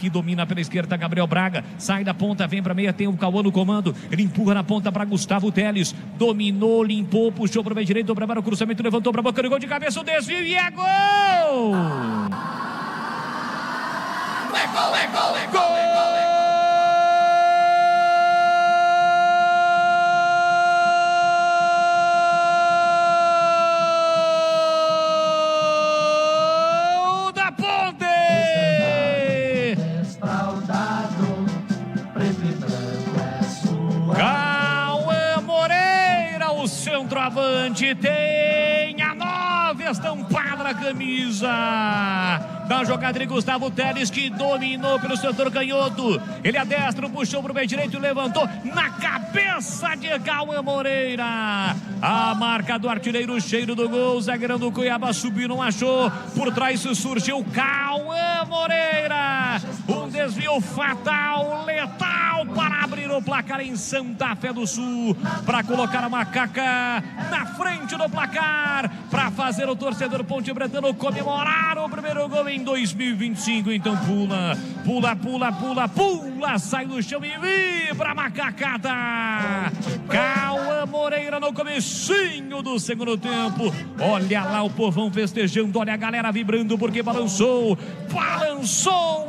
Que domina pela esquerda, Gabriel Braga, sai da ponta, vem pra meia, tem o Cauã no comando, ele empurra na ponta pra Gustavo Teles, dominou, limpou, puxou pro meio direito, prepara o cruzamento, levantou pra boca, gol de cabeça, o desvio e é gol! É gol, é gol, é gol, é gol, é gol! Cauã Moreira, o centroavante, tem a 9 estampada na camisa. Na jogada de Gustavo Teles, que dominou pelo setor canhoto. Ele adestra, puxou para o meio direito e levantou na cabeça de Cauã Moreira. A marca do artilheiro, o cheiro do gol. Zagueirão do Cuiabá subiu, não achou. Por trás surgiu Cauã Moreira. Um desvio fatal, letal para abrir o placar em Santa Fé do Sul. Para colocar a Macaca na frente do placar. Para fazer o torcedor pontebretano comemorar o primeiro gol em 2025. Então pula, pula, pula, pula, pula, sai do chão e vibra a macacada. Cauã Moreira no comecinho do segundo tempo. Olha lá o povão festejando, olha a galera vibrando porque balançou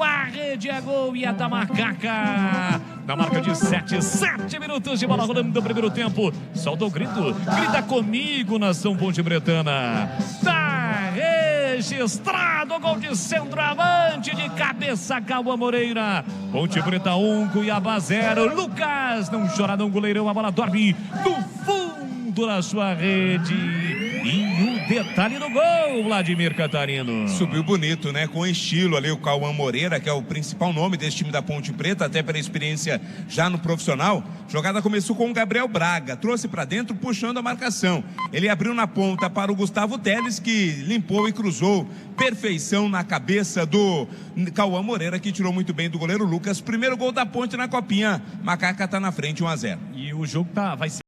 a rede, é gol e é da Macaca. Na marca de 7 minutos de bola rolando do primeiro tempo. Solta o grito, grita comigo, nação pontebretana. Tá registrado o gol de centroavante de cabeça, Cauã Moreira. Ponte Preta 1, Cuiabá 0. Lucas, não chora não, goleirão, a bola dorme no fundo da sua rede. E o detalhe do gol, Vladimir Catarino. Subiu bonito, né? Com estilo ali o Cauã Moreira, que é o principal nome desse time da Ponte Preta, até pela experiência já no profissional. A jogada começou com o Gabriel Braga, trouxe para dentro, puxando a marcação. Ele abriu na ponta para o Gustavo Teles, que limpou e cruzou. Perfeição na cabeça do Cauã Moreira, que tirou muito bem do goleiro Lucas. Primeiro gol da Ponte na Copinha. Macaca tá na frente, 1-0. E o jogo vai ser